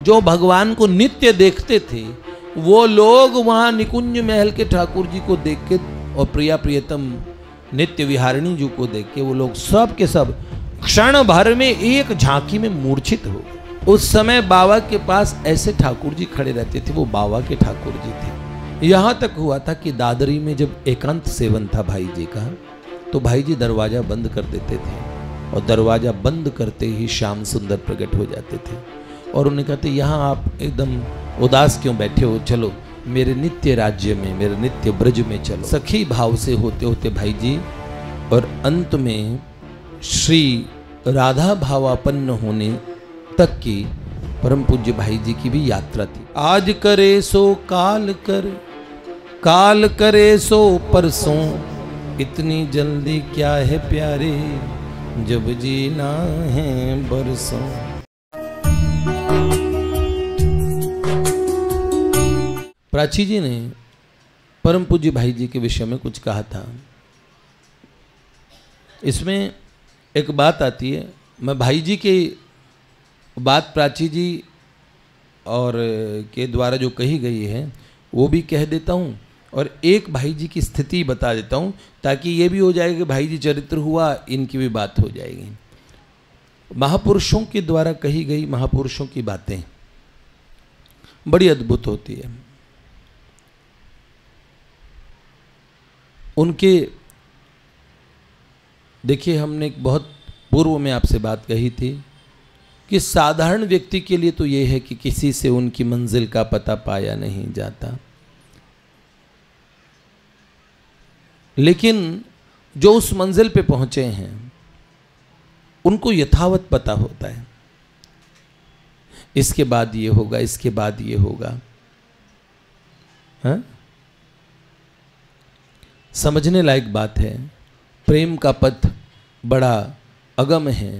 जो भगवान को नित्य देखते थे, वो लोग वहां निकुंज महल के ठाकुर जी को देख के और प्रिया प्रियतम नित्य विहारिणी जी को देख के वो लोग सब के सब क्षण भर में एक झांकी में मूर्छित हो गए। उस समय बाबा के पास ऐसे ठाकुर जी खड़े रहते थे, वो बाबा के ठाकुर जी थे। यहां तक हुआ था कि दादरी में जब एकांत सेवन था भाई जी का, तो भाई जी दरवाजा बंद कर देते थे और दरवाजा बंद करते ही श्याम सुंदर प्रकट हो जाते थे और उन्हें कहते, यहाँ आप एकदम उदास क्यों बैठे हो, चलो मेरे नित्य राज्य में, मेरे नित्य ब्रज में चलो। सखी भाव से होते होते भाई जी और अंत में श्री राधा भावापन्न होने तक की परम पूज्य भाई जी की भी यात्रा थी। आज करे सो काल कर, काल करे सो परसों, इतनी जल्दी क्या है प्यारे, जब जीना है बरसों। प्राची जी ने परम पूज्य भाई जी के विषय में कुछ कहा था। इसमें एक बात आती है, मैं भाई जी की बात प्राची जी और के द्वारा जो कही गई है वो भी कह देता हूँ और एक भाई जी की स्थिति बता देता हूँ, ताकि ये भी हो जाएगा कि भाई जी चरित्र हुआ, इनकी भी बात हो जाएगी। महापुरुषों के द्वारा कही गई महापुरुषों की बातें बड़ी अद्भुत होती है। उनके देखिए, हमने एक बहुत पूर्व में आपसे बात कही थी कि साधारण व्यक्ति के लिए तो ये है कि किसी से उनकी मंजिल का पता पाया नहीं जाता, लेकिन जो उस मंजिल पे पहुंचे हैं उनको यथावत पता होता है, इसके बाद ये होगा, इसके बाद ये होगा। हाँ? समझने लायक बात है। प्रेम का पथ बड़ा अगम है।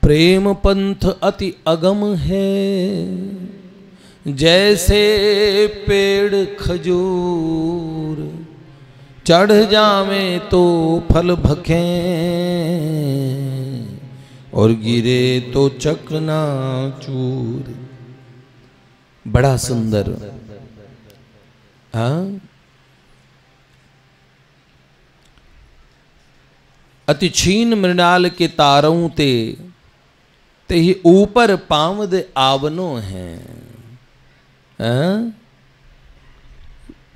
प्रेम पंथ अति अगम है, जैसे पेड़ खजूर, चढ़ जावे तो फल भखें और गिरे तो चकनाचूर। बड़ा सुंदर। हाँ, अति छीन मृणाल के तारों ते ही ऊपर पावद आवनो है।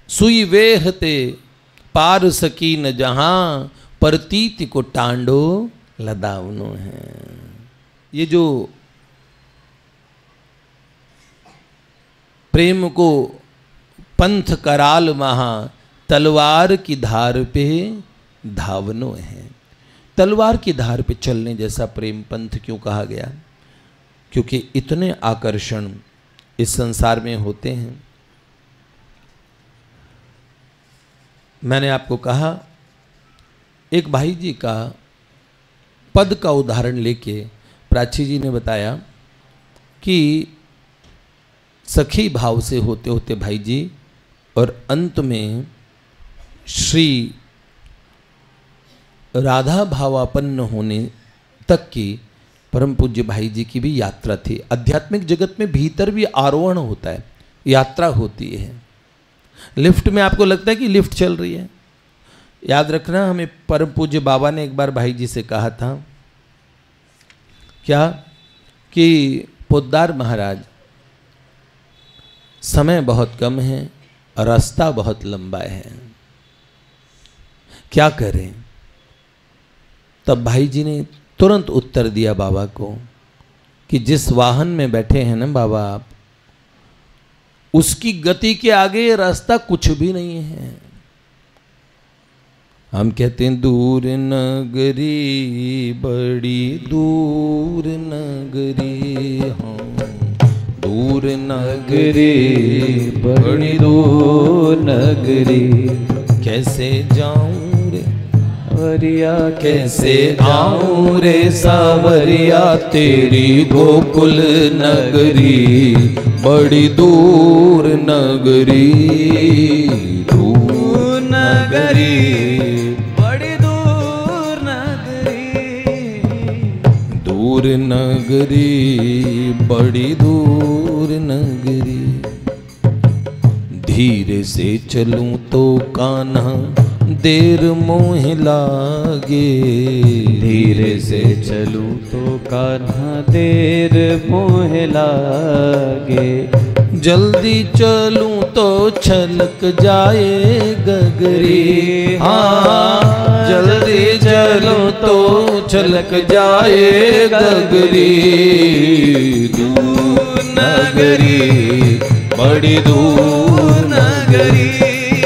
सुई वेहते पार सकी न जहां, परतीत को टांडो लदावनो है। ये जो प्रेम को पंथ कराल महा, तलवार की धार पे धावनो है। तलवार की धार पे चलने जैसा प्रेम पंथ क्यों कहा गया? क्योंकि इतने आकर्षण इस संसार में होते हैं। मैंने आपको कहा, एक भाई जी का पद का उदाहरण लेके प्राची जी ने बताया कि सखी भाव से होते होते भाई जी और अंत में श्री राधा भावापन्न होने तक की परम पूज्य भाई जी की भी यात्रा थी। आध्यात्मिक जगत में भीतर भी आरोहण होता है, यात्रा होती है। लिफ्ट में आपको लगता है कि लिफ्ट चल रही है। याद रखना, हमें परम पूज्य बाबा ने एक बार भाई जी से कहा था क्या कि पोद्दार महाराज, समय बहुत कम है, रास्ता बहुत लंबा है, क्या करें? तब भाई जी ने तुरंत उत्तर दिया बाबा को कि जिस वाहन में बैठे हैं ना बाबा आप, उसकी गति के आगे ये रास्ता कुछ भी नहीं है। हम कहते हैं दूर नगरी, बड़ी दूर नगरी, हाँ दूर नगरी, बड़ी दूर नगरी, कैसे जाऊं रे सावरिया, कैसे आऊं रे सावरिया, तेरी गोकुल नगरी, बड़ी दूर नगरी, दूर नगरी, बड़ी दूर नगरी, दूर नगरी, बड़ी दूर नगरी। धीरे से चलूं तो कान्हा देर मोह लागे, धीरे से चलूं तो कान्हा देर मोह लागे। जल्दी चलूं तो छलक जाए गगरी, हाँ जल्दी चलूं तो छलक जाए गगरी। दूर नगरी बड़ी दूर नगरी,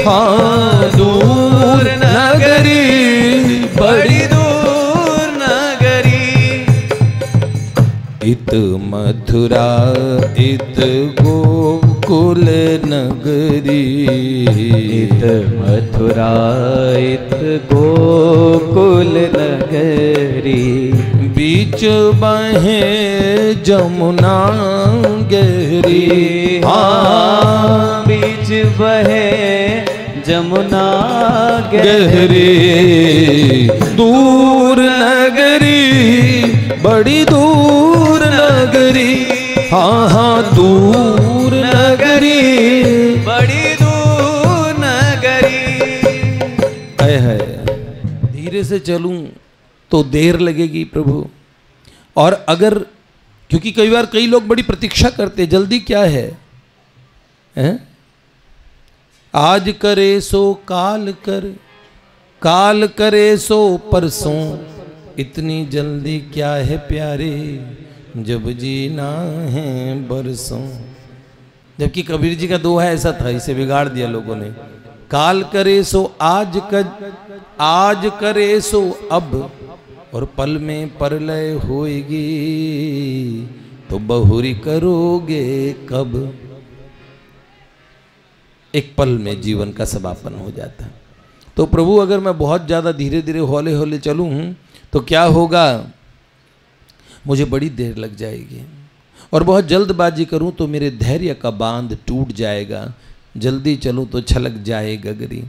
हाँ दूर नगरी बड़ी दूर नगरी। इत मथुरा इत गोकुल नगरी, इत मथुरा इत गोकुल नगरी। बीच बहे जमुना गहरी, हाँ बीच बहे जमुना गहरी। दूर नगरी बड़ी दूर नगरी, हाँ हाँ दूर नगरी बड़ी दूर नगरी। है धीरे से चलूं तो देर लगेगी प्रभु। और अगर, क्योंकि कई बार कई लोग बड़ी प्रतीक्षा करते, जल्दी क्या है, हैं? आज करे सो काल कर, काल करे सो परसों, इतनी जल्दी क्या है प्यारे, जब जीना है बरसों। जबकि कबीर जी का दोहा ऐसा था, इसे बिगाड़ दिया लोगों ने। काल करे सो आज आज करे सो अब, और पल में परलय होएगी, तो बहुरी करोगे कब। एक पल में जीवन का समापन हो जाता है। तो प्रभु अगर मैं बहुत ज़्यादा धीरे धीरे हौले हौले चलूँ तो क्या होगा, मुझे बड़ी देर लग जाएगी। और बहुत जल्दबाजी करूँ तो मेरे धैर्य का बांध टूट जाएगा। जल्दी चलूँ तो छलक जाए गगरी।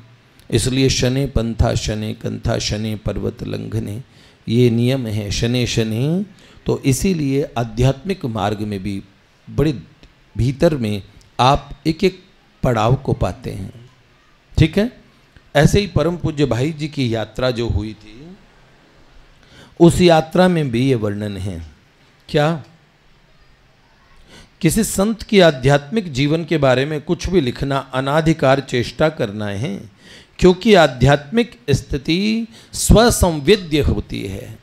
इसलिए शने पंथा शने कंथा शने पर्वत लंघने, ये नियम है शने शने। तो इसीलिए आध्यात्मिक मार्ग में भी बड़े भीतर में आप एक एक पड़ाव को पाते हैं। ठीक है, ऐसे ही परम पूज्य भाई जी की यात्रा जो हुई थी, उस यात्रा में भी ये वर्णन है। क्या किसी संत की आध्यात्मिक जीवन के बारे में कुछ भी लिखना अनाधिकार चेष्टा करना है, क्योंकि आध्यात्मिक स्थिति स्वसंवेद्य होती है।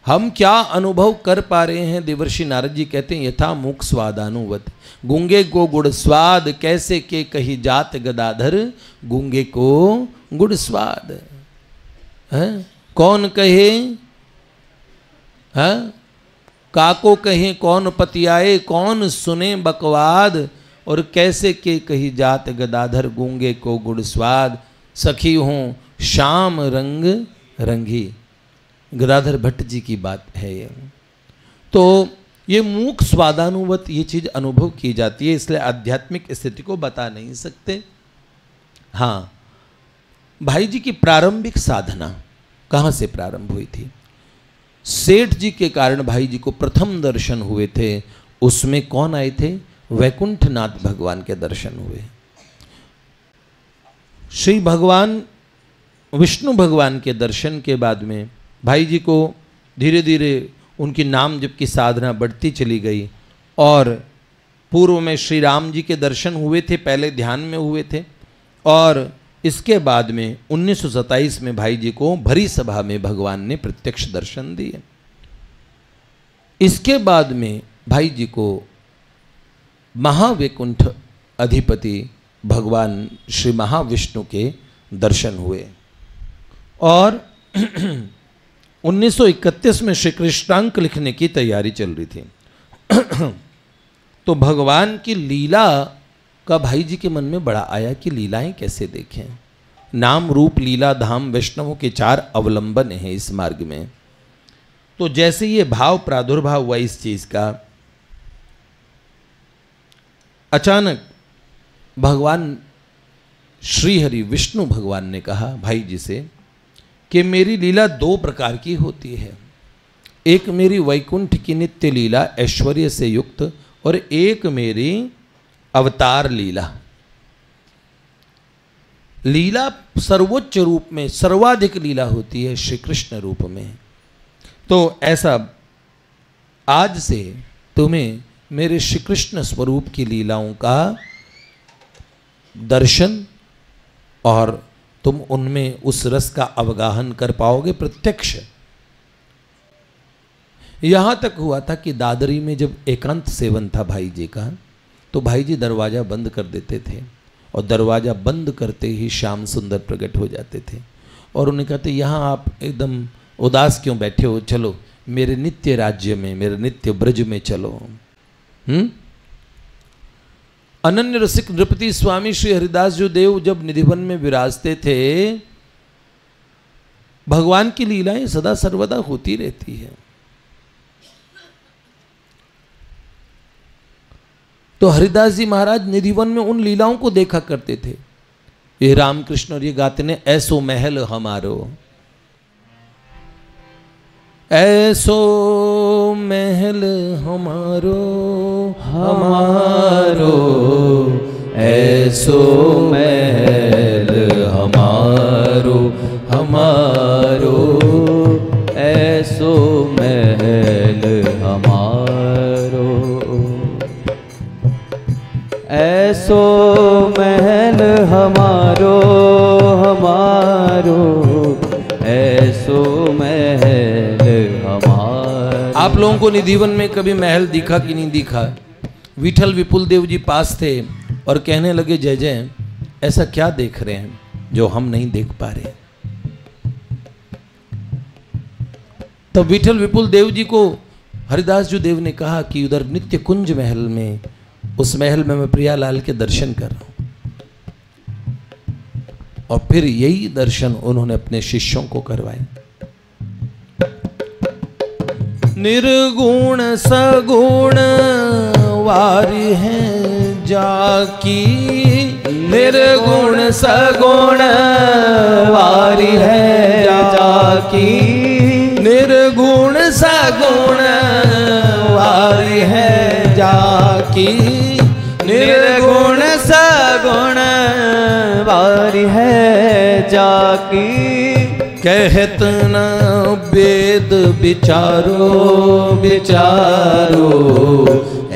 हम क्या अनुभव कर पा रहे हैं, देवर्षि नारद जी कहते हैं यथा मूक स्वादानुवत, गूंगे को गुड़ स्वाद कैसे के कही जात गदाधर, गूंगे को गुड़ स्वाद है। कौन कहे, है काको कहे कौन पतियाए, कौन सुने बकवाद, और कैसे के कही जात गदाधर, गूंगे को गुड़ स्वाद। सखी हूँ श्याम रंग रंगी, गदाधर भट्ट जी की बात है ये। तो ये मूक स्वादानुवत ये चीज़ अनुभव की जाती है, इसलिए आध्यात्मिक स्थिति को बता नहीं सकते। हाँ, भाई जी की प्रारंभिक साधना कहाँ से प्रारंभ हुई थी? सेठ जी के कारण भाई जी को प्रथम दर्शन हुए थे। उसमें कौन आए थे? वैकुंठनाथ भगवान के दर्शन हुए। श्री भगवान विष्णु भगवान के दर्शन के बाद में भाई जी को धीरे धीरे उनकी नाम जप की साधना बढ़ती चली गई। और पूर्व में श्री राम जी के दर्शन हुए थे, पहले ध्यान में हुए थे, और इसके बाद में 1927 में भाई जी को भरी सभा में भगवान ने प्रत्यक्ष दर्शन दिए। इसके बाद में भाई जी को महावैकुंठ अधिपति भगवान श्री महाविष्णु के दर्शन हुए। और 1931 में श्री कृष्णांक लिखने की तैयारी चल रही थी। तो भगवान की लीला का भाई जी के मन में बड़ा आया कि लीलाएं कैसे देखें। नाम रूप लीला धाम वैष्णवों के 4 अवलंबन हैं इस मार्ग में। तो जैसे ये भाव प्रादुर्भाव हुआ इस चीज का, अचानक भगवान श्रीहरि विष्णु भगवान ने कहा भाई जी से कि मेरी लीला 2 प्रकार की होती है। एक मेरी वैकुंठ की नित्य लीला ऐश्वर्य से युक्त और एक मेरी अवतार लीला। लीला सर्वोच्च रूप में सर्वाधिक लीला होती है श्री कृष्ण रूप में। तो ऐसा आज से तुम्हें मेरे श्री कृष्ण स्वरूप की लीलाओं का दर्शन और तुम उनमें उस रस का अवगाहन कर पाओगे प्रत्यक्ष। यहां तक हुआ था कि दादरी में जब एकांत सेवन था भाई जी का, तो भाई जी दरवाजा बंद कर देते थे और दरवाजा बंद करते ही श्याम सुंदर प्रकट हो जाते थे और उन्हें कहते यहाँ आप एकदम उदास क्यों बैठे हो, चलो मेरे नित्य राज्य में, मेरे नित्य ब्रज में चलो। अनन्य रसिक नृपति स्वामी श्री हरिदास जो देव जब निधिवन में विराजते थे, भगवान की लीलाएं सदा सर्वदा होती रहती है। तो हरिदास जी महाराज निधिवन में उन लीलाओं को देखा करते थे। ये रामकृष्ण और ये गाते ने ऐसो महल हमारो, ऐसो महल हमारो हमारो, ऐसो महल हमारो हमारो, ऐसो महल हमारो, ऐसो महल हमारो हमारो, ऐसो महल हमारो। आप लोगों को निधिवन में कभी महल दिखा कि नहीं दिखा? विठल विपुल देव जी पास थे और कहने लगे जय जय ऐसा क्या देख रहे हैं जो हम नहीं देख पा रहे। तब विठल विपुल देव जी को हरिदास जी देव ने कहा कि उधर नित्य कुंज महल में, उस महल में मैं प्रियालाल के दर्शन कर रहा हूं। और फिर यही दर्शन उन्होंने अपने शिष्यों को करवाए। निर्गुण सगुण वारी है जाकी, निर्गुण सगुण वारी है जाकी, निर्गुण सगुण वारी है जाकी, निर्गुण सगुण वारी है जाकी, कहत न वेद विचारो विचारो,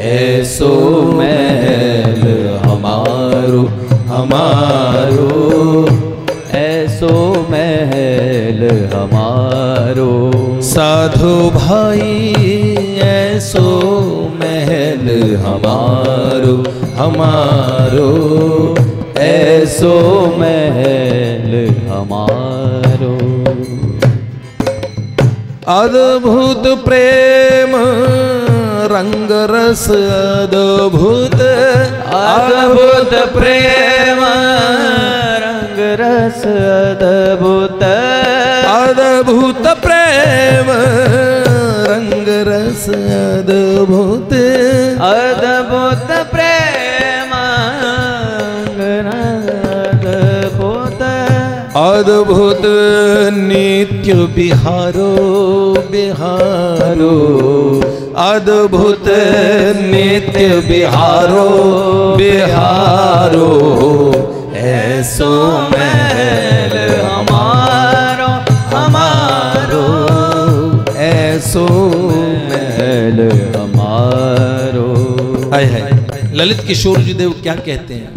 ऐसो महल हमारो हमारो, ऐसो महल हमारो। साधु भाई ऐसो महल हमारो हमारो, ऐसो महल हमारो। अद्भुत प्रेम रंग रस अद्भुत, अद्भुत प्रेम रंग रस अद्भुत, अद्भुत प्रेम रंग रस अद्भुत, अद्भुत प्रेम अद्भुत, अद्भुत नित्य बिहारो बिहारो, अद्भुत नित्य बिहारो बिहारो, ऐसो महल हमारो हमारो, ऐसो महल हमारो। है ललित किशोर जी देव क्या कहते हैं?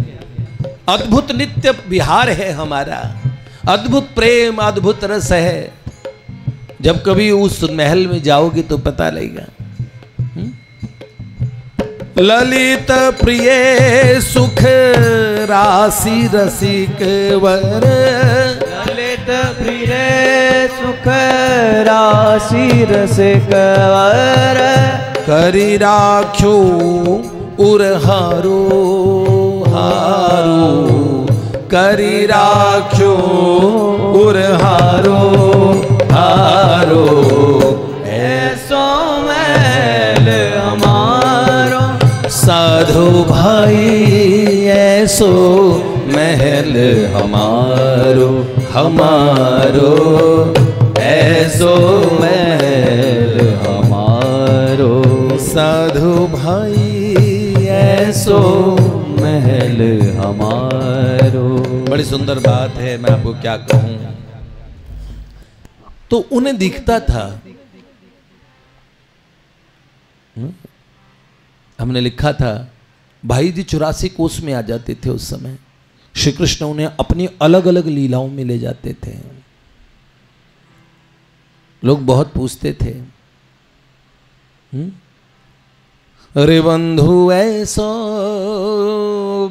अद्भुत नित्य विहार है हमारा, अद्भुत प्रेम अद्भुत रस है। जब कभी उस महल में जाओगे तो पता लगेगा। ललित प्रिय सुख राशि रसिक वर, ललित प्रिय सुख राशि रसिक वर, करी राख्यो उरहारो हारो, करी राख्यो उरहारो हारो, ऐसो महल हमारो। साधु भाई ऐसो महल हमारो हमारो, ऐसो महल ऐसो महल हमारो। बड़ी सुंदर बात है, मैं आपको क्या कहूं। तो उन्हें दिखता था, हमने लिखा था भाई जी 84 कोस में आ जाते थे उस समय। श्री कृष्ण उन्हें अपनी अलग अलग लीलाओं में ले जाते थे। लोग बहुत पूछते थे, अरे बंधु ऐसो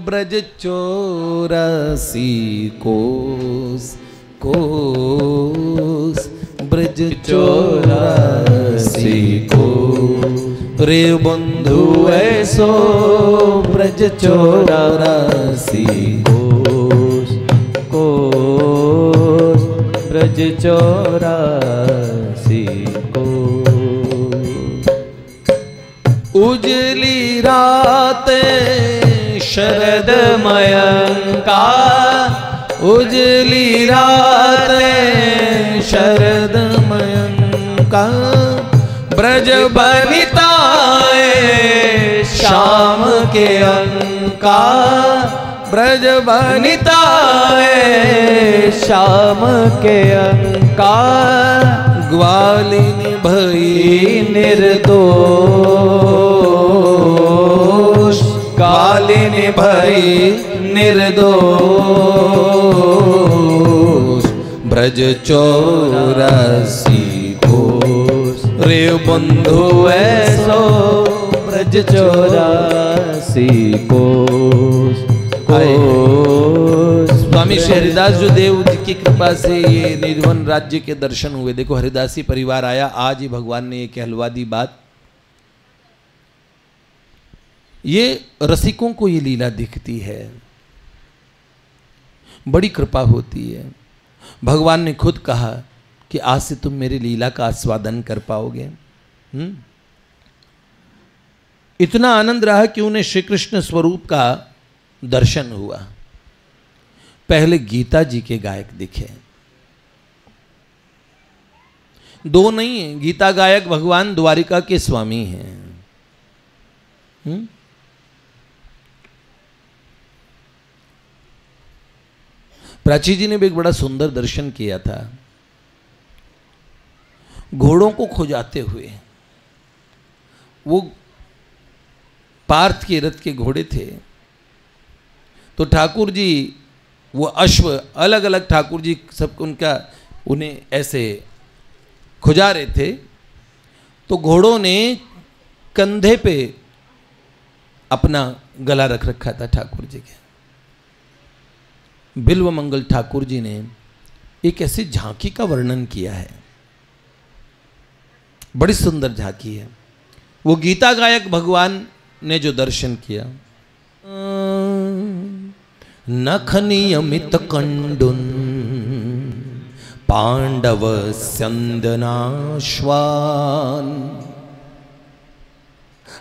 ब्रज 84 कोस ब्रज 84 कोस, रे बंधु ऐसो ब्रज 84 कोस ब्रज 84 कोस। उजली रात शरद मयंका, उजली रात शरद मयंका, ब्रज बनिताए शाम के अंका, ब्रज बनिताए शाम के अंका, ग्वालिनी भई निर्दोष, ग्वालिनी भई निर्दोष, ब्रज 84 कोस, रे बंधु ऐसो ब्रज 84 कोस। स्वामी श्री हरिदास जो देव जी की कृपा से ये निर्वन राज्य के दर्शन हुए। देखो हरिदासी परिवार आया, आज ही भगवान ने ये कहलवा दी बात। ये रसिकों को ये लीला दिखती है, बड़ी कृपा होती है। भगवान ने खुद कहा कि आज से तुम मेरी लीला का आस्वादन कर पाओगे। इतना आनंद रहा कि उन्हें श्री कृष्ण स्वरूप का दर्शन हुआ। पहले गीता जी के गायक दिखे, दो नहीं है, गीता गायक भगवान द्वारिका के स्वामी हैं। प्राची जी ने भी एक बड़ा सुंदर दर्शन किया था, घोड़ों को खुजाते हुए। वो पार्थ के रथ के घोड़े थे, तो ठाकुर जी वो अश्व अलग अलग ठाकुर जी सब उनका उन्हें ऐसे खुजा रहे थे। तो घोड़ों ने कंधे पे अपना गला रख रखा था ठाकुर जी के। बिल्व मंगल ठाकुर जी ने एक ऐसी झांकी का वर्णन किया है, बड़ी सुंदर झांकी है। वो गीता गायक भगवान ने जो दर्शन किया, नख नियमित कंडुन पांडव स्यंदनाश्वान,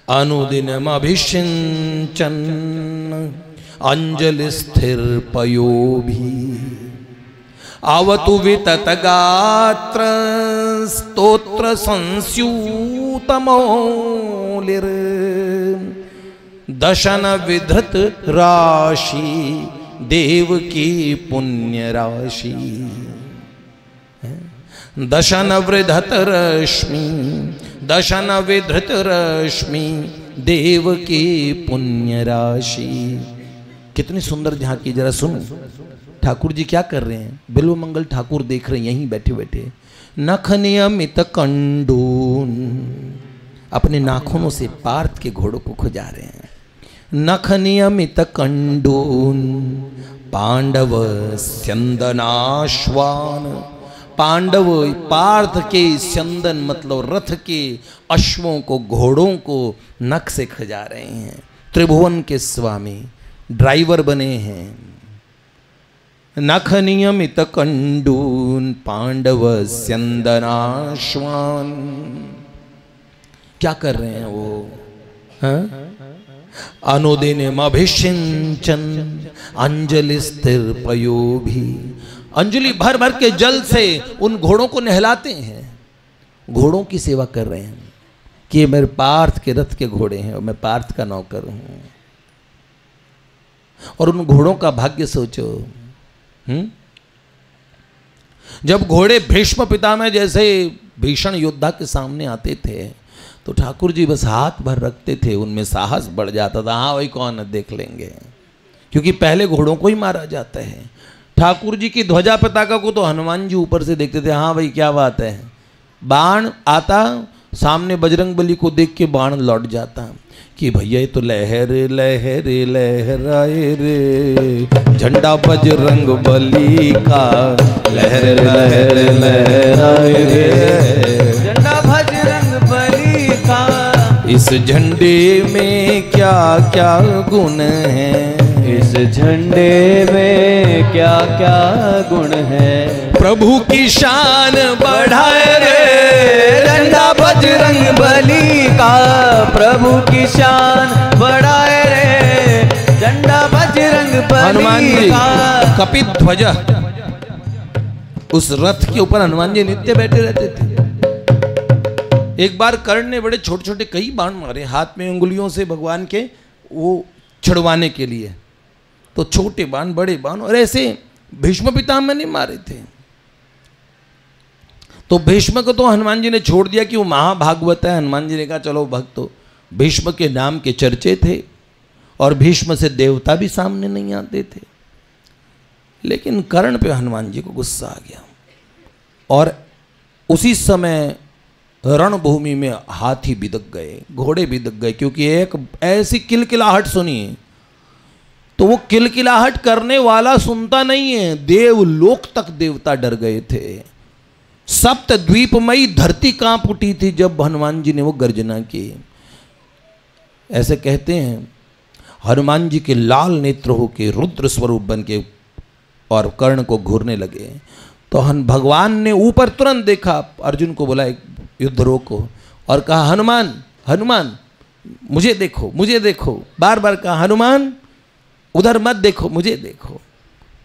अनुदिनमभिषिंचन अंजलि स्थिर पयोभि, आवतु वितत गात्र स्तोत्र संस्यूतमौलिर, दशन विधृत राशि देव की पुण्य राशि, दशन विधृत रश्मि, दशन विधृत रश्मि देव की पुण्य राशि। कितनी सुंदर झांकी, जरा सुन ठाकुर जी क्या कर रहे हैं। बिल्व मंगल ठाकुर देख रहे हैं यहीं बैठे बैठे। नख नियमित कंडून, अपने नाखूनों से पार्थ के घोड़ों को खुजा रहे हैं। नख नियमित कंडून पांडव स्यंदनाश्वान, पांडव पार्थ के स्यंदन मतलब रथ के अश्वों को घोड़ों को नख से खुजा रहे हैं। त्रिभुवन के स्वामी ड्राइवर बने हैं। नख नियमित कंडून पांडव स्यंदनाश्वान, क्या कर रहे हैं वो? अनुदिनमभिषिंचन अंजलि स्थिर पयोभि, अंजलि भर भर के जल से उन घोड़ों को नहलाते हैं। घोड़ों की सेवा कर रहे हैं कि मेरे पार्थ के रथ के घोड़े हैं और मैं पार्थ का नौकर हूं। और उन घोड़ों का भाग्य सोचो। जब घोड़े भीष्म पितामह जैसे भीषण योद्धा के सामने आते थे तो ठाकुर जी बस हाथ भर रखते थे, उनमें साहस बढ़ जाता था। हाँ भाई कौन है, देख लेंगे, क्योंकि पहले घोड़ों को ही मारा जाता है। ठाकुर जी की ध्वजा पताका को तो हनुमान जी ऊपर से देखते थे। हाँ भाई क्या बात है, बाण आता सामने बजरंग बली को देख के बाण लौट जाता कि भैया ये तो लहर लहर लहराए रे, झंडा बजरंग बली का लहर लहर लहराए रे, झंडा बजरंग बली का। इस झंडे में क्या क्या गुण है, इस झंडे में क्या क्या गुण है, प्रभु की शान बढ़ाए रे, झंडा बजरंग बली का। प्रभु की शान बढ़ाए रे, झंडा बजरंग हनुमान बली जी का। कपित ध्वजा, उस रथ के ऊपर हनुमान जी नित्य बैठे रहते थे। एक बार कर्ण ने बड़े छोटे छोटे कई बाण मारे हाथ में उंगलियों से भगवान के वो छुड़वाने के लिए, तो छोटे बाण बड़े बाण, और ऐसे भीष्म पितामह ने मारे थे। तो भीष्म को तो हनुमान जी ने छोड़ दिया कि वो महाभागवत है। हनुमान जी ने कहा चलो भक्तो, भीष्म के नाम के चर्चे थे और भीष्म से देवता भी सामने नहीं आते थे। लेकिन कर्ण पे हनुमान जी को गुस्सा आ गया और उसी समय रणभूमि में हाथी बिदक गए, घोड़े बिदक गए, क्योंकि एक ऐसी किलकिलाहट सुनी तो वो किलकिलाहट करने वाला सुनता नहीं है, देवलोक तक देवता डर गए थे। सप्त द्वीपमयी धरती कांप उठी थी जब हनुमान जी ने वो गर्जना की। ऐसे कहते हैं हनुमान जी के लाल नेत्र होके रुद्र स्वरूप बन के और कर्ण को घूरने लगे, तो भगवान ने ऊपर तुरंत देखा, अर्जुन को बोला युद्ध रोको और कहा हनुमान हनुमान मुझे देखो मुझे देखो, बार बार कहा हनुमान उधर मत देखो मुझे देखो।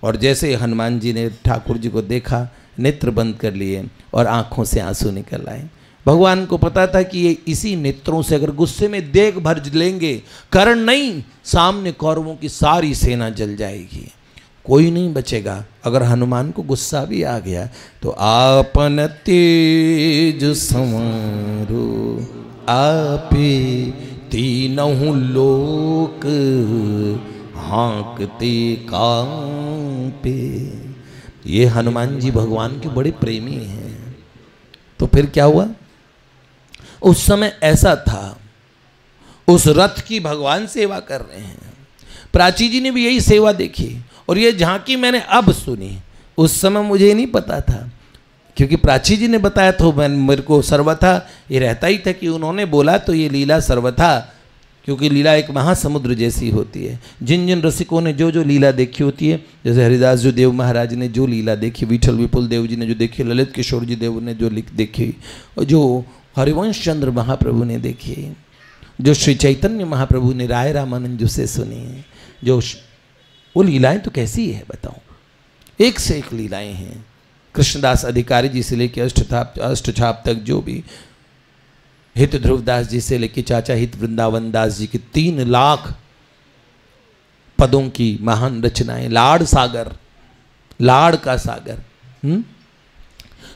और जैसे हनुमान जी ने ठाकुर जी को देखा, नेत्र बंद कर लिए और आंखों से आंसू निकल आए। भगवान को पता था कि ये इसी नेत्रों से अगर गुस्से में देख भर लेंगे, कर्ण नहीं, सामने कौरवों की सारी सेना जल जाएगी, कोई नहीं बचेगा। अगर हनुमान को गुस्सा भी आ गया तो आपन तेज संवारो आपे तीनों लोक हाँकते कांपे। ये हनुमान जी भगवान के बड़े प्रेमी हैं। तो फिर क्या हुआ, उस समय ऐसा था, उस रथ की भगवान सेवा कर रहे हैं। प्राची जी ने भी यही सेवा देखी और ये झांकी मैंने अब सुनी, उस समय मुझे नहीं पता था, क्योंकि प्राची जी ने बताया तो मेरे को सर्वथा ये रहता ही था कि उन्होंने बोला तो ये लीला सर्वथा, क्योंकि लीला एक महासमुद्र जैसी होती है। जिन जिन रसिकों ने जो जो लीला देखी होती है, जैसे हरिदास जो देव महाराज ने जो लीला देखी, विठल विपुल देव जी ने जो देखी, ललित किशोर जी देव ने जो देखी, और जो हरिवंश चंद्र महाप्रभु ने देखी, जो श्री चैतन्य महाप्रभु ने राय रामानंद से सुनी, जो वो लीलाएं तो कैसी है बताओ, एक से एक लीलाएं हैं। कृष्णदास अधिकारी जी से लेकर अष्टछाप तक, जो भी हित ध्रुवदास जी से लेकर चाचा हित वृंदावन दास जी की 3 लाख पदों की महान रचनाएं, लाड़ सागर, लाड़ का सागर।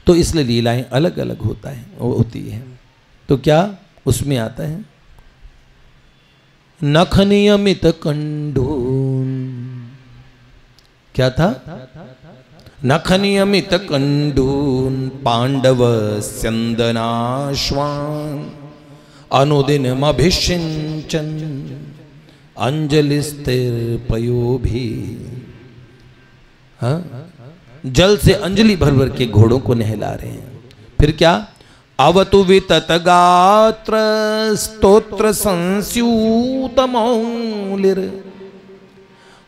तो इसलिए लीलाएं अलग अलग होती है। तो क्या उसमें आता है, नख नियमित कंडून, क्या था, नख नियमित कंडून पांडव स्यंदनाश्वान अनुदिन अभिषिंचन अंजलि स्थिर पयो भी। हाँ, जल से अंजलि भर भर के घोड़ों को नहला रहे हैं। फिर क्या, अवतु वितत गात्र स्तोत्र संस्यूत मौलिर,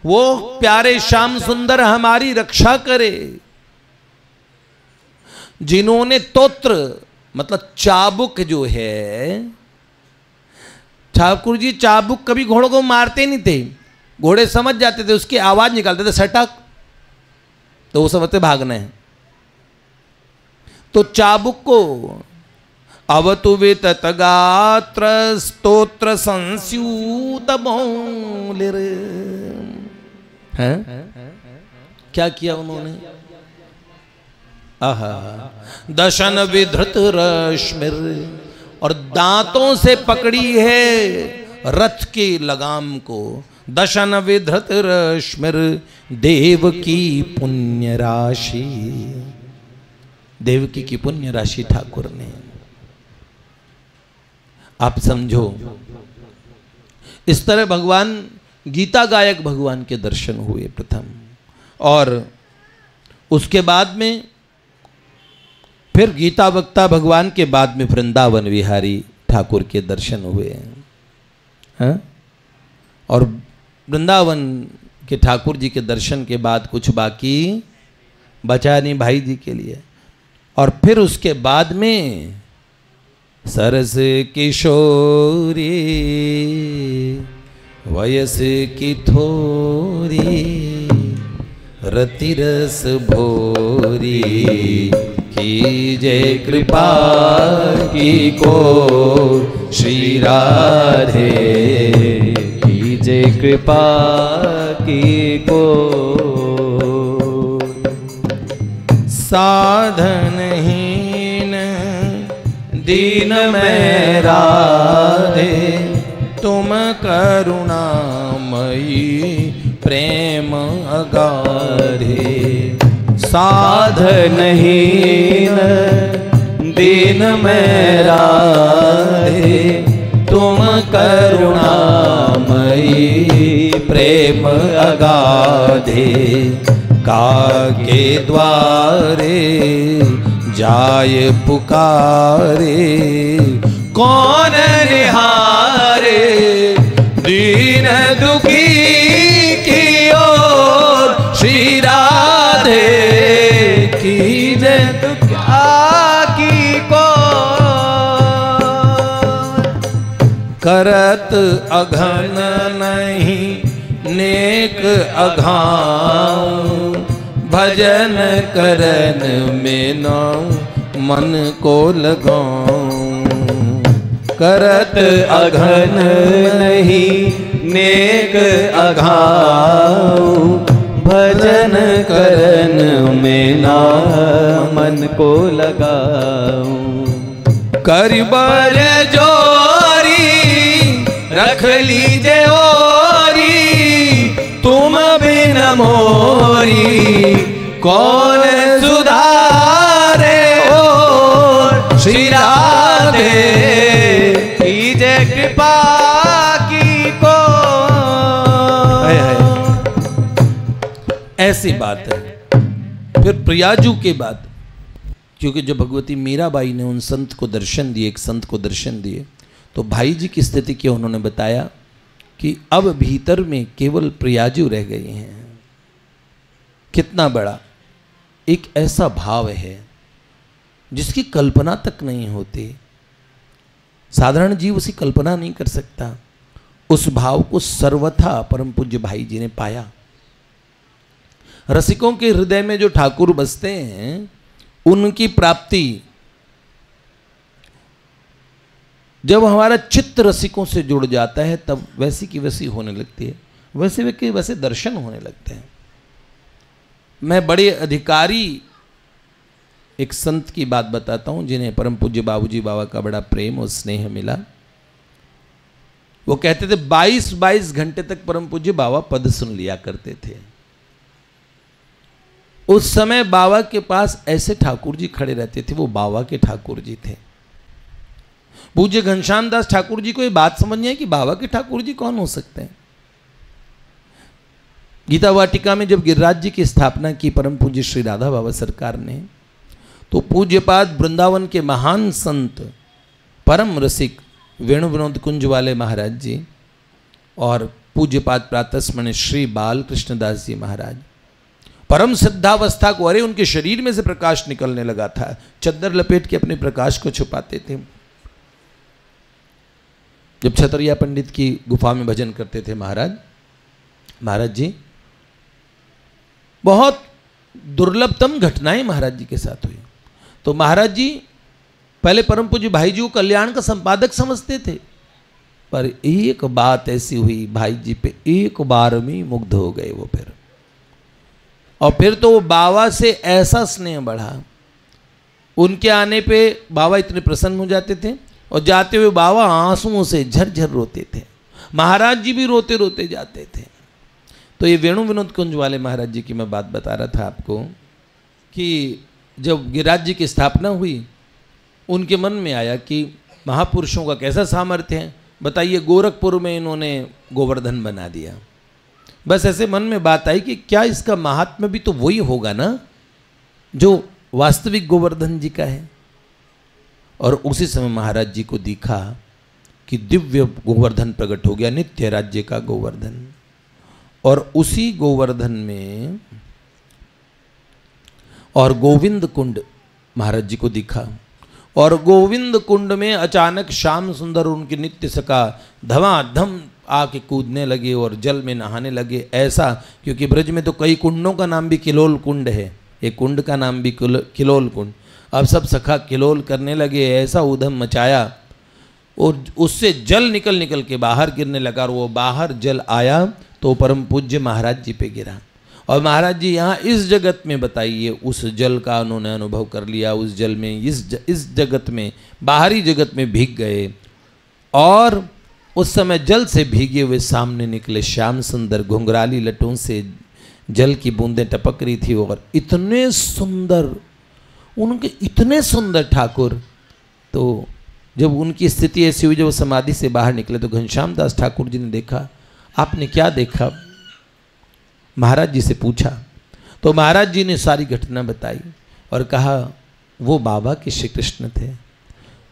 वो प्यारे श्याम सुंदर हमारी रक्षा करे, जिन्होंने तोत्र मतलब चाबुक जो है, ठाकुर जी चाबुक कभी घोड़ों को मारते नहीं थे, घोड़े समझ जाते थे, उसकी आवाज निकालते थे सटक, तो वो समझते भागना है। तो चाबुक को अवतु वितत गात्र स्तोत्र संस्यूत मौलिर, हैं? क्या किया उन्होंने? आहा, दशन विधृत रश्मिर, और दांतों से पकड़ी है रथ की लगाम को। दशन विधृत रश्मिर देव की पुण्य राशि, देवकी की पुण्य राशि ठाकुर ने। आप समझो, इस तरह भगवान गीता गायक भगवान के दर्शन हुए प्रथम, और उसके बाद में फिर गीता वक्ता भगवान के बाद में वृंदावन विहारी ठाकुर के दर्शन हुए हैं। और वृंदावन के ठाकुर जी के दर्शन के बाद कुछ बाकी बचा नहीं भाई जी के लिए। और फिर उसके बाद में सरस किशोरी वयस की थोरी रतिरस भोरी की जय कृपा की को श्री राधे, की जय कृपा की को। साधनहीन दीन में राधे, तुम करुणामयी प्रेम अगाधे। साधनहीन दीन में राधे, तुम करुणामयी प्रेम अगाधे। काके द्वारे जाय पुकारे, कौन निहारे दीन दुखी की ओर श्री राधे, की जय दुखा की को। करत अघन नहीं नेक अघाऊं, भजन करन में नाऊ मन को लगाऊं। करत अघन नहीं नेक अघाऊं, भजन करन में ना मन को लगाऊं। करबर जोरी रख लीजे ओरी, तुम बिन मोरी कौन सुधारे हो श्री राधे, कीजे कृपा की को। ऐसी बात है। फिर प्रियाजू के बाद, क्योंकि जब भगवती मीराबाई ने उन संत को दर्शन दिए, एक संत को दर्शन दिए, तो भाई जी की स्थिति क्या उन्होंने बताया कि अब भीतर में केवल प्रियाजू रह गई हैं। कितना बड़ा एक ऐसा भाव है जिसकी कल्पना तक नहीं होती, साधारण जीव उसकी कल्पना नहीं कर सकता। उस भाव को सर्वथा परम पूज्य भाई जी ने पाया। रसिकों के हृदय में जो ठाकुर बसते हैं, उनकी प्राप्ति जब हमारा चित्त रसिकों से जुड़ जाता है, तब वैसी की वैसी होने लगती है, वैसे के वैसे दर्शन होने लगते हैं। मैं बड़े अधिकारी एक संत की बात बताता हूं, जिन्हें परम पूज्य बाबूजी बाबा का बड़ा प्रेम और स्नेह मिला। वो कहते थे 22-22 घंटे तक परम पूज्य बाबा पद सुन लिया करते थे। उस समय बाबा के पास ऐसे ठाकुर जी खड़े रहते थे, वो बाबा के ठाकुर जी थे। पूज्य घनश्याम दास ठाकुर जी को ये बात समझ नहीं है कि बाबा के ठाकुर जी कौन हो सकते हैं। गीता वाटिका में जब गिरिराज जी की स्थापना की परम पूज्य श्री राधा बाबा सरकार ने, तो पूज्यपाद वृंदावन के महान संत परम रसिक वेणु विनोद कुंज वाले महाराज जी और पूज्यपाद प्रातस्मरण श्री बाल कृष्णदास जी महाराज परम सिद्धावस्था को, अरे उनके शरीर में से प्रकाश निकलने लगा था, चद्दर लपेट के अपने प्रकाश को छुपाते थे। जब छतरिया पंडित की गुफा में भजन करते थे महाराज जी, बहुत दुर्लभतम घटनाएं महाराज जी के साथ हुई। तो महाराज जी पहले परम पूज्य भाई जी को कल्याण का संपादक समझते थे, पर एक बात ऐसी हुई भाई जी पे, एक बार में मुग्ध हो गए वो। फिर और फिर तो वो बाबा से ऐसा स्नेह बढ़ा, उनके आने पे बाबा इतने प्रसन्न हो जाते थे और जाते हुए बाबा आंसुओं से झरझर रोते थे। महाराज जी भी रोते रोते जाते थे। तो ये वेणु विनोद कुंज वाले महाराज जी की मैं बात बता रहा था आपको कि जब गिरिराज जी की स्थापना हुई, उनके मन में आया कि महापुरुषों का कैसा सामर्थ्य है, बताइए गोरखपुर में इन्होंने गोवर्धन बना दिया। बस ऐसे मन में बात आई कि क्या इसका महात्म्य भी तो वही होगा ना जो वास्तविक गोवर्धन जी का है। और उसी समय महाराज जी को दिखा कि दिव्य गोवर्धन प्रकट हो गया, नित्य राज्य का गोवर्धन। और उसी गोवर्धन में और गोविंद कुंड महाराज जी को दिखा, और गोविंद कुंड में अचानक श्याम सुंदर उनके नित्य सखा धमाधम आके कूदने लगे और जल में नहाने लगे। ऐसा, क्योंकि ब्रज में तो कई कुंडों का नाम भी किलोल कुंड है, एक कुंड का नाम भी किलोल कुंड। अब सब सखा किलोल करने लगे, ऐसा उधम मचाया और उससे जल निकल निकल के बाहर गिरने लगा। और वो बाहर जल आया तो परम पूज्य महाराज जी पे गिरा। और महाराज जी यहाँ इस जगत में, बताइए, उस जल का उन्होंने अनुभव कर लिया। उस जल में इस जगत में, बाहरी जगत में भीग गए। और उस समय जल से भीगे हुए सामने निकले श्याम सुंदर, घुंघराली लटों से जल की बूंदें टपक रही थी। और इतने सुंदर, उनके इतने सुंदर ठाकुर। तो जब उनकी स्थिति ऐसी हुई, जब वो समाधि से बाहर निकले, तो घनश्याम दास ठाकुर जी ने देखा। आपने क्या देखा? महाराज जी से पूछा। तो महाराज जी ने सारी घटना बताई और कहा वो बाबा के श्री कृष्ण थे।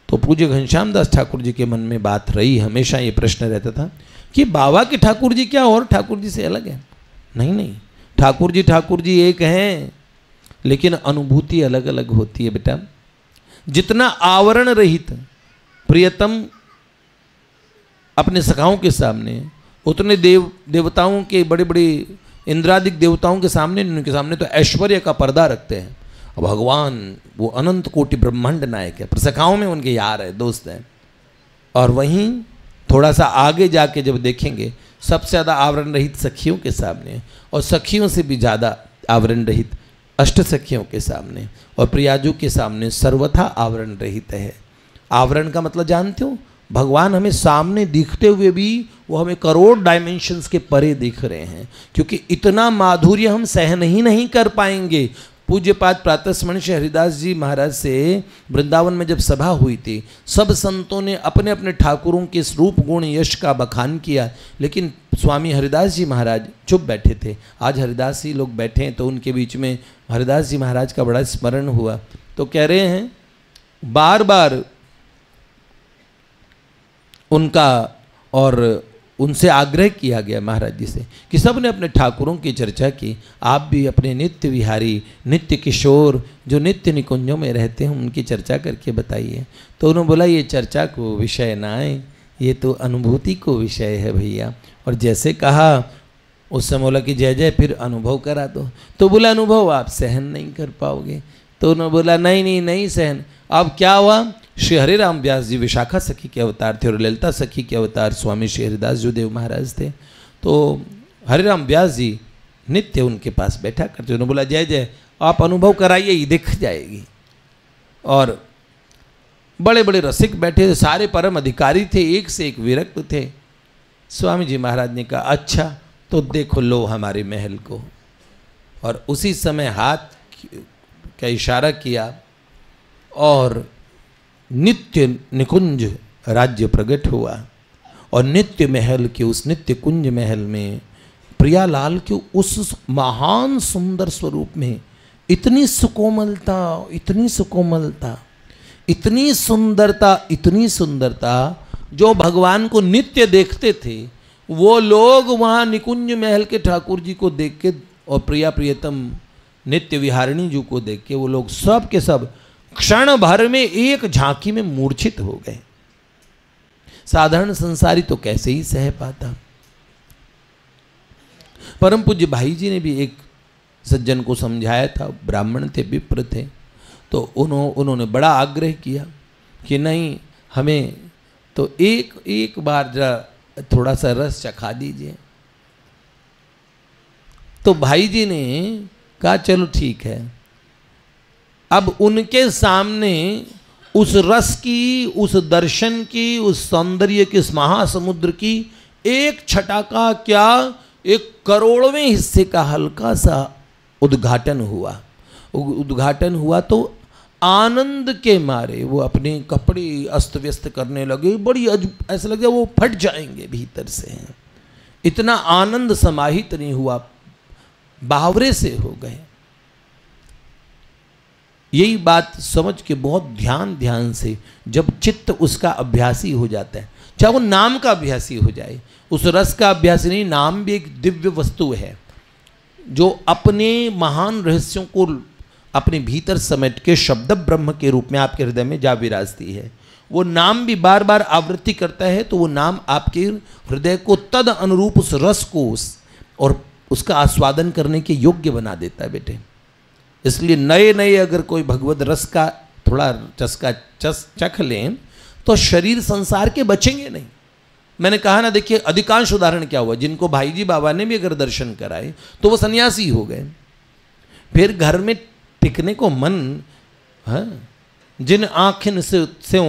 तो पूज्य घनश्याम दास ठाकुर जी के मन में बात रही, हमेशा ये प्रश्न रहता था कि बाबा के ठाकुर जी क्या और ठाकुर जी से अलग है? नहीं नहीं, ठाकुर जी एक हैं, लेकिन अनुभूति अलग अलग होती है बेटा। जितना आवरण रहित प्रियतम अपने सखाओं के सामने, उतने देवताओं के, बड़े बड़े इंद्रादिक देवताओं के सामने, उनके सामने तो ऐश्वर्य का पर्दा रखते हैं। भगवान वो अनंत कोटि ब्रह्मांड नायक है, पर सखाओं में उनके यार है, दोस्त है। और वहीं थोड़ा सा आगे जाके जब देखेंगे, सबसे ज़्यादा आवरण रहित सखियों के सामने, और सखियों से भी ज़्यादा आवरण रहित अष्ट सखियों के सामने, और प्रियाजू के सामने सर्वथा आवरण रहित है। आवरण का मतलब जानते हो? भगवान हमें सामने दिखते हुए भी वो हमें करोड़ डायमेंशंस के परे दिख रहे हैं, क्योंकि इतना माधुर्य हम सहन ही नहीं कर पाएंगे। पूज्यपाद प्रातः स्मरण श्री हरिदास जी महाराज से वृंदावन में जब सभा हुई थी, सब संतों ने अपने अपने ठाकुरों के स्वरूप गुण यश का बखान किया, लेकिन स्वामी हरिदास जी महाराज चुप बैठे थे। आज हरिदास जी लोग बैठे हैं तो उनके बीच में हरिदास जी महाराज का बड़ा स्मरण हुआ। तो कह रहे हैं, बार बार उनका और उनसे आग्रह किया गया महाराज जी से कि सब ने अपने ठाकुरों की चर्चा की, आप भी अपने नित्य विहारी, नित्य किशोर जो नित्य निकुंजों में रहते हैं उनकी चर्चा करके बताइए। तो उन्होंने बोला ये चर्चा को विषय ना आए, ये तो अनुभूति को विषय है भैया। और जैसे कहा उस समय बोला कि जय जय फिर अनुभव करा दो। तो बोला अनुभव आप सहन नहीं कर पाओगे। तो उन्होंने बोला नहीं सहन। अब क्या हुआ? श्री हरिराम व्यास जी विशाखा सखी के अवतार थे और ललिता सखी के अवतार स्वामी श्री हरिदास जो देव महाराज थे। तो हरिराम व्यास जी नित्य उनके पास बैठा करते। उन्होंने बोला जय जय आप अनुभव कराइए, ये दिख जाएगी। और बड़े बड़े रसिक बैठे थे, सारे परम अधिकारी थे, एक से एक विरक्त थे। स्वामी जी महाराज ने कहा अच्छा तो देखो लो हमारे महल को। और उसी समय हाथ का इशारा किया और नित्य निकुंज राज्य प्रकट हुआ। और नित्य महल के उस नित्य कुंज महल में प्रियालाल के उस महान सुंदर स्वरूप में इतनी सुकोमलता, इतनी सुकोमलता, इतनी सुंदरता, इतनी सुंदरता, जो भगवान को नित्य देखते थे वो लोग वहाँ निकुंज महल के ठाकुर जी को देख के और प्रियतम नित्य विहारिणी जी को देख के वो लोग सब के सब क्षण भर में एक झांकी में मूर्छित हो गए। साधारण संसारी तो कैसे ही सह पाता। परम पूज्य भाई जी ने भी एक सज्जन को समझाया था, ब्राह्मण थे, विप्र थे। तो उन्होंने बड़ा आग्रह किया कि नहीं, हमें तो एक बार जरा थोड़ा सा रस चखा दीजिए। तो भाई जी ने कहा चलो ठीक है। अब उनके सामने उस रस की, उस दर्शन की, उस सौंदर्य के, इस महासमुद्र की एक छटा का क्या, एक करोड़वें हिस्से का हल्का सा उद्घाटन हुआ। उद्घाटन हुआ तो आनंद के मारे वो अपने कपड़े अस्त व्यस्त करने लगे। बड़ी ऐसा लगे वो फट जाएंगे भीतर से, इतना आनंद समाहित नहीं हुआ, बावरे से हो गए। यही बात समझ के बहुत ध्यान से जब चित्त उसका अभ्यासी हो जाता है, चाहे वो नाम का अभ्यासी हो जाए, उस रस का अभ्यासी नहीं, नाम भी एक दिव्य वस्तु है जो अपने महान रहस्यों को अपने भीतर समेट के शब्द ब्रह्म के रूप में आपके हृदय में जा विराजती है। वो नाम भी बार बार आवृत्ति करता है तो वो नाम आपके हृदय को तद अनुरूप उस रस को और उसका आस्वादन करने के योग्य बना देता है बेटे। इसलिए नए नए अगर कोई भगवत रस का थोड़ा चस्का चख लें तो शरीर संसार के बचेंगे नहीं। मैंने कहा ना, देखिए अधिकांश उदाहरण क्या हुआ, जिनको भाई जी बाबा ने भी अगर दर्शन कराए तो वो सन्यासी हो गए, फिर घर में टिकने को मन, हाँ, जिन आँखिन से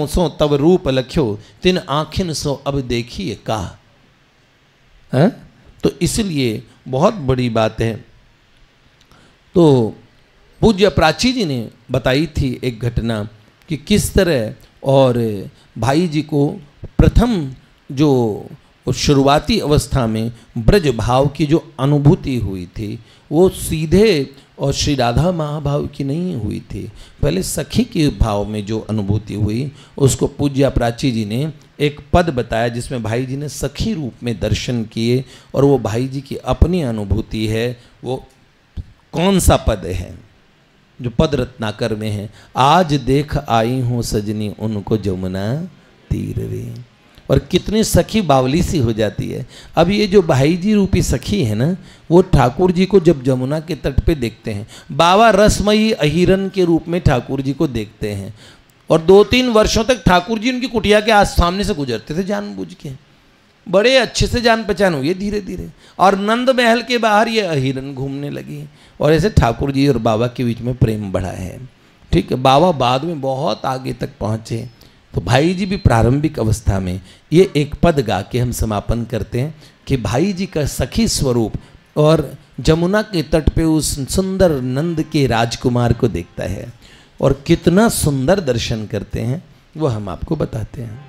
सो तब रूप लख्यो, तिन आँखिन सो अब देखिए का, हाँ? तो इसलिए बहुत बड़ी बात है। तो पूज्य प्राची जी ने बताई थी एक घटना कि किस तरह और भाई जी को प्रथम जो शुरुआती अवस्था में ब्रज भाव की जो अनुभूति हुई थी वो सीधे और श्री राधा महाभाव की नहीं हुई थी, पहले सखी के भाव में जो अनुभूति हुई उसको पूज्य प्राची जी ने एक पद बताया जिसमें भाई जी ने सखी रूप में दर्शन किए, और वो भाई जी की अपनी अनुभूति है। वो कौन सा पद है जो पद रत्नाकर में है, आज देख आई हूँ सजनी उनको जमुना तीर रे, और कितनी सखी बावली सी हो जाती है। अब ये जो भाई जी रूपी सखी है ना, वो ठाकुर जी को जब जमुना के तट पे देखते हैं, बाबा रसमयी अहिरन के रूप में ठाकुर जी को देखते हैं, और 2-3 वर्षों तक ठाकुर जी उनकी कुटिया के सामने से गुजरते थे जानबूझ के, बड़े अच्छे से जान पहचान हुई धीरे धीरे, और नंद महल के बाहर ये अहिरन घूमने लगी, और ऐसे ठाकुर जी और बाबा के बीच में प्रेम बढ़ा है। ठीक है, बाबा बाद में बहुत आगे तक पहुँचे, तो भाई जी भी प्रारंभिक अवस्था में। ये एक पद गा के हम समापन करते हैं कि भाई जी का सखी स्वरूप और जमुना के तट पे उस सुंदर नंद के राजकुमार को देखता है, और कितना सुंदर दर्शन करते हैं वो हम आपको बताते हैं।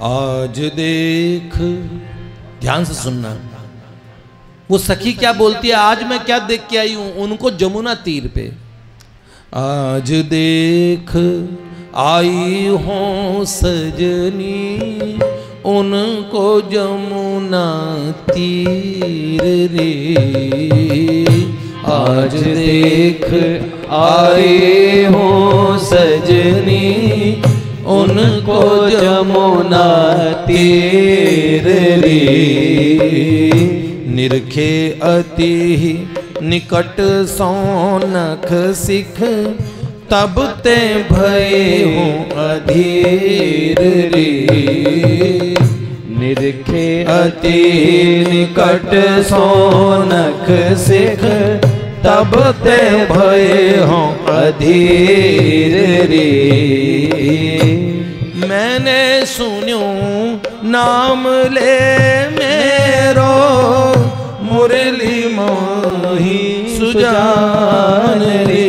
आज देख, ध्यान से सुनना, वो सखी क्या बोलती है, आज मैं क्या देख के आई हूं उनको जमुना तीर पे। आज देख आई हो सजनी उनको जमुना तीर रे, आज देख आए हो सजनी उनको जमुना तीर रे, निरखे अति निकट सौनख सिख तब ते भये हो अधीर रे, निरखे अति निकट सोनख सिख तब ते भये हो अधीर रे, मैंने सुन्यो नाम ले मेरो मुरली मोही सुजान रे,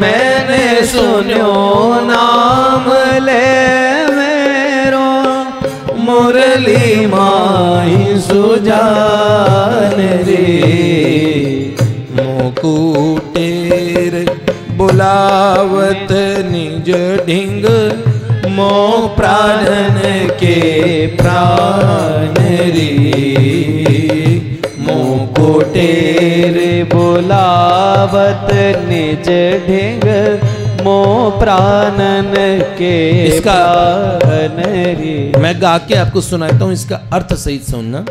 मैंने सुन्यो नाम ले मेरो मुरली माही सुजान रे, मुकुटेर बुलावत निज ढिंग मो प्राणन के प्राण रे, मुकुटेर बुलावत निज ढिंग मो प्राणन के प्राण रे। मैं गा के आपको सुनाता हूँ, इसका अर्थ सही सुनना।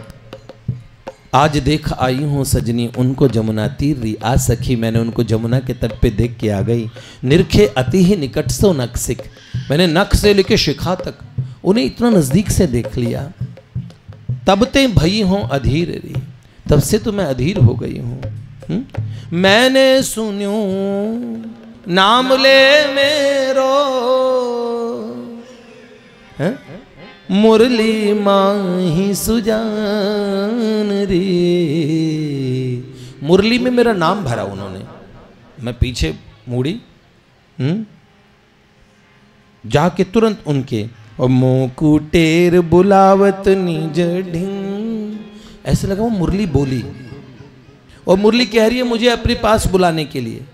आज देख आई हूँ सजनी उनको जमुना तीर री, आज सखी मैंने उनको जमुना के तट पे देख के आ गई। निरखे अति ही निकट सो नख सिख, मैंने नख से लेके शिखा तक उन्हें इतना नजदीक से देख लिया। तब ते भई हों अधीर री, तब से तो मैं अधीर हो गई हूँ। मैंने सुन्यो नाम ले मेरो, मुरली माही सुजान रे। मुरली में मेरा नाम भरा उन्होंने, मैं पीछे मुड़ी जाके तुरंत उनके, और मोकुटेर बुलावत निज ढिंग, ऐसे लगा वो मुरली बोली, और मुरली कह रही है मुझे अपने पास बुलाने के लिए।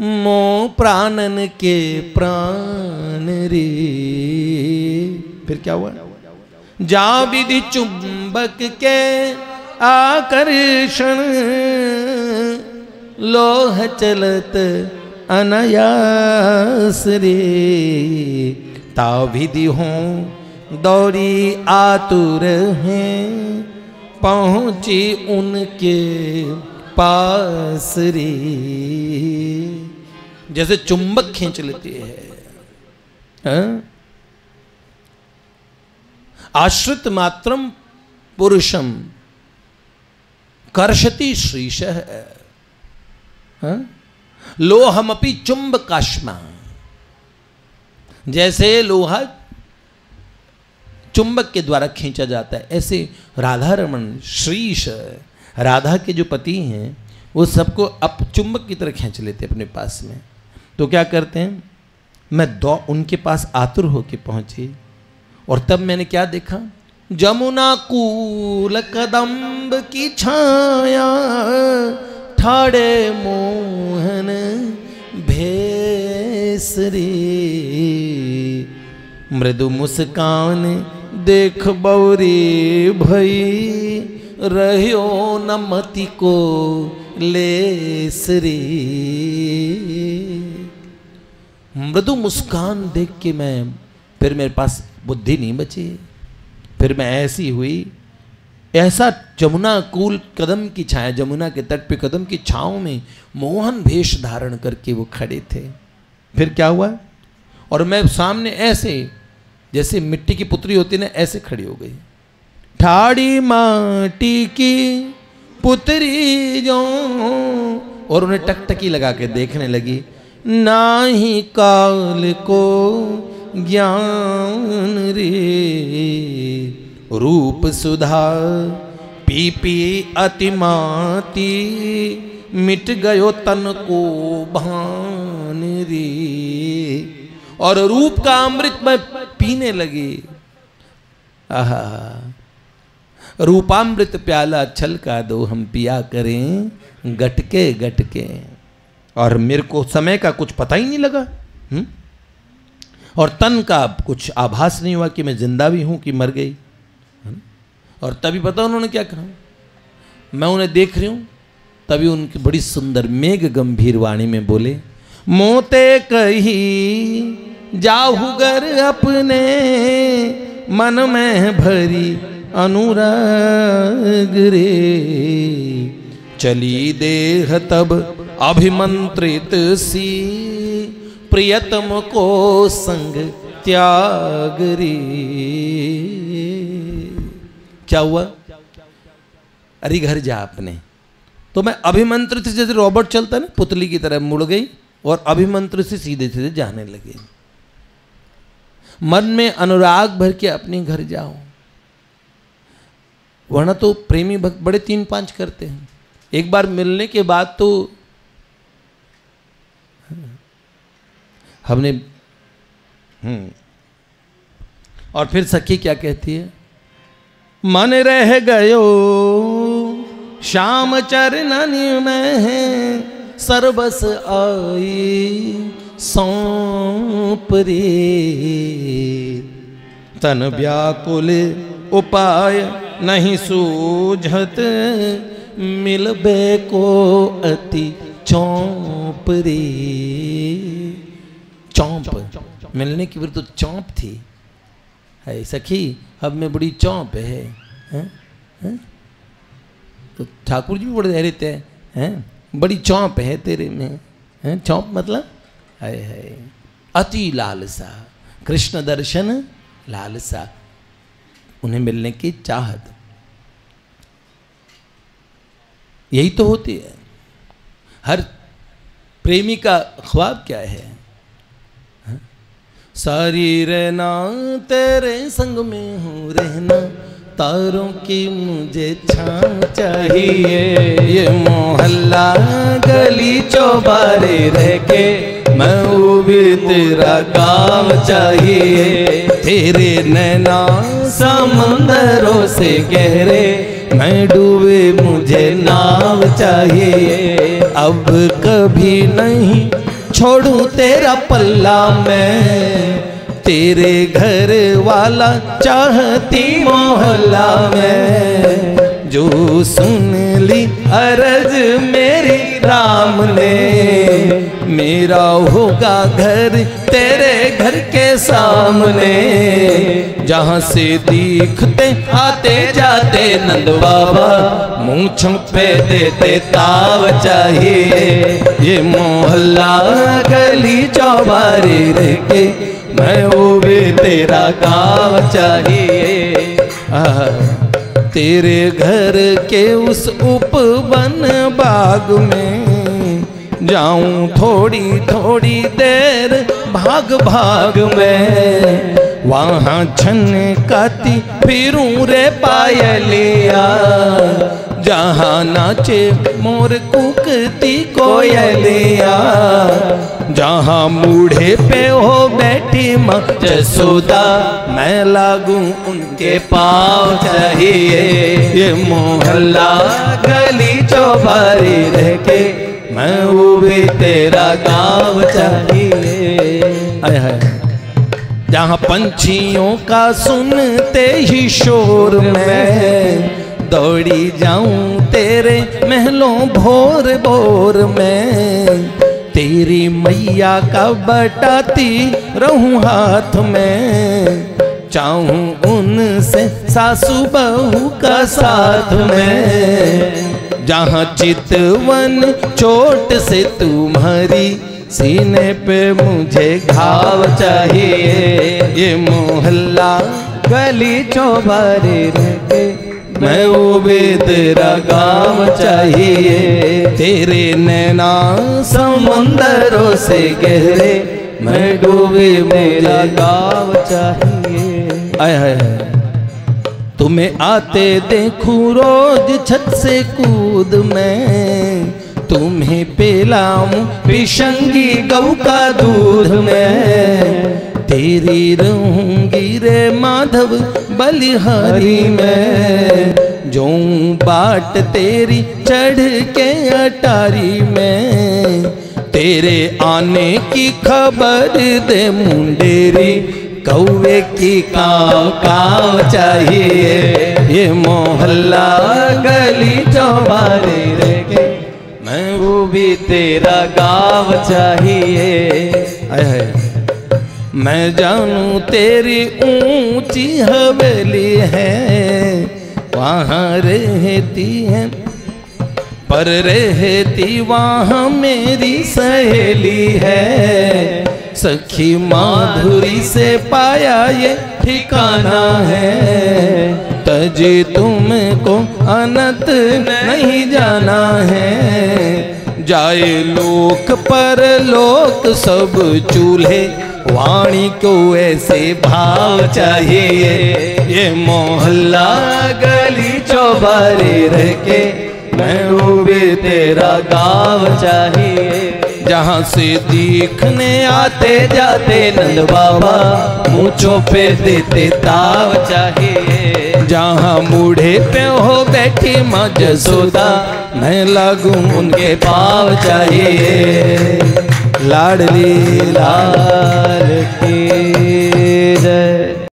मो प्राणन के प्राण रे। फिर क्या हुआ? जा विधि चुंबक के आकर्षण, लोह चलत अनायास रे। ता विधि हों दौड़ी आतुर हैं, पहुंची उनके पास रे। जैसे चुंबक खींच लेती है। आश्रित मात्रम पुरुषम कर्षति श्रीशः, लोहमपि चुंबकाश्मा। जैसे लोहा चुंबक के द्वारा खींचा जाता है, ऐसे राधा रमन श्रीश, राधा के जो पति हैं वो सबको अब चुंबक की तरह खींच लेते अपने पास में। तो क्या करते हैं, मैं उनके पास आतुर होके पहुंची, और तब मैंने क्या देखा, जमुना कूल कदम्ब की छाया, ठाड़े मोहन भेसरी। मृदु मुस्कान देख बौरी भई, रहियो न मति को लेसरी। मृदु मुस्कान देख के मैं, फिर मेरे पास बुद्धि नहीं बची, फिर मैं ऐसी हुई, ऐसा जमुना कूल कदम की छाया, जमुना के तट पे कदम की छांव में मोहन भेष धारण करके वो खड़े थे। फिर क्या हुआ, और मैं सामने ऐसे जैसे मिट्टी की पुतली होती ना, ऐसे खड़ी हो गई। ठाड़ी माटी की पुतरी जो, और उन्हें टकटकी लगा के देखने लगी। नाही काल को ज्ञान रे, रूप सुधा पी पी अतिमाती, मिट गयो तन को भान रे। और रूप का अमृत मैं पीने लगी। आहा, रूपामृत प्याला छलका दो, हम पिया करें गटके गटके। और मेरे को समय का कुछ पता ही नहीं लगा, और तन का कुछ आभास नहीं हुआ कि मैं जिंदा भी हूं कि मर गई। और तभी पता उन्होंने क्या कहा, मैं उन्हें देख रही हूं, तभी उनकी बड़ी सुंदर मेघ गंभीर वाणी में बोले, मोते कही जाहुगर अपने, मन में भरी अनुराग रे। चली देह तब अभिमंत्रित सी, प्रियतम को संग त्याग रे। क्या हुआ, अरे घर जा अपने। तो मैं अभिमंत्रित, जैसे रॉबर्ट चलता ना पुतली की तरह, मुड़ गई और अभिमंत्रित से सीधे सीधे जाने लगे। मन में अनुराग भर के अपने घर जाओ, वरना तो प्रेमी भक्त बड़े 3-5 करते हैं। एक बार मिलने के बाद तो हमने और फिर सखी क्या कहती है, मन रह गयो श्याम चरणन में, सर्वस आई सौंप रे। तन व्याकुल उपाय नहीं सूझत, मिलबे को अति चौंप रे। चौंप मिलने की फिर तो चौंप थी, है सखी अब में बड़ी चौंप है, हैं? तो ठाकुर जी भी बड़े रहते हैं, बड़ी चौंप है तेरे में, हैं? चौंप मतलब है अति लालसा, कृष्ण दर्शन लालसा, उन्हें मिलने की चाहत, यही तो होती है। हर प्रेमी का ख्वाब क्या है? सारी रहना तेरे संग में हूँ रहना, तारों की मुझे छाँव चाहिए। ये मोहल्ला गली चौबारे रह के मैं वो भी तेरा काम चाहिए। तेरे नैना समंदरों से गहरे मैं डूबे मुझे नाव चाहिए। अब कभी नहीं छोड़ू तेरा पल्ला मैं, तेरे घर वाला चाहती मोहल्ला में। जो सुन ली अर्ज मेरी राम ने, मेरा होगा घर तेरे घर के सामने। जहाँ से दिखते आते जाते नंद बाबा, मूंछों पे देते ताव चाहिए। ये मोहल्ला गली चौबारे रह के मैं वो भी तेरा काम चाहिए। तेरे घर के उस उपवन बाग में जाऊं थोड़ी थोड़ी देर भाग भाग में। वहाँ छनकाती फिरूं रे पायलिया, जहाँ नाचे मोर कुकती कोयलिया। जहाँ मूढ़े पे हो बैठी माँ जसोदा, मैं लागू उनके पाँव चाहिए। ये मोहल्ला गली चौबारे रह के मैं वो भी तेरा गाँव चाहिए। आय हाय। जहाँ पंछियों का सुनते ही शोर में दौड़ी जाऊं तेरे महलों भोर भोर में। तेरी मैया का बटाती रहूं हाथ में, चाहूं उनसे सासू बहू का साथ में। जहाँ चितवन चोट से तुम्हारी सीने पे मुझे घाव चाहिए। ये मोहल्ला गली चौबारे रह के मैं वो भी तेरा गाँव चाहिए। तेरे नैना समंदरों से गहरे मैं डूबे मेरा गाँव चाहिए। आय हाय। तुम्हें आते देखूं रोज छत से कूद मैं, तुम्हें पिलाऊं पिशंगी गऊ का दूध में। तेरी रहूंगी रे माधव बलिहारी में, जो बाट तेरी चढ़ के अटारी में। तेरे आने की खबर दे मुंडेरी, कौवे की काव काव चाहिए। ये मोहल्ला गली चौबारे रह के मैं वो भी तेरा गाँव चाहिए। आय मैं जानू तेरी ऊंची हवेली है, वहाँ रहती है पर रहती वहाँ मेरी सहेली है। सखी माधुरी से पाया ये ठिकाना है, तजी तुमको अनंत नहीं जाना है। जाए लोक पर लोक सब चूल्हे, वाणी को ऐसे भाव चाहिए। ये मोहल्ला गली चौबारे रह के मैं वो भी तेरा गाँव चाहिए। जहाँ से दिखने आते जाते नंद बाबा, मूंछों पे देते ताव चाहिए। जहाँ बूढ़े पे हो बैठी माँ जसोदा, मैं लागू उनके पाँव चाहिए। लाडली लाल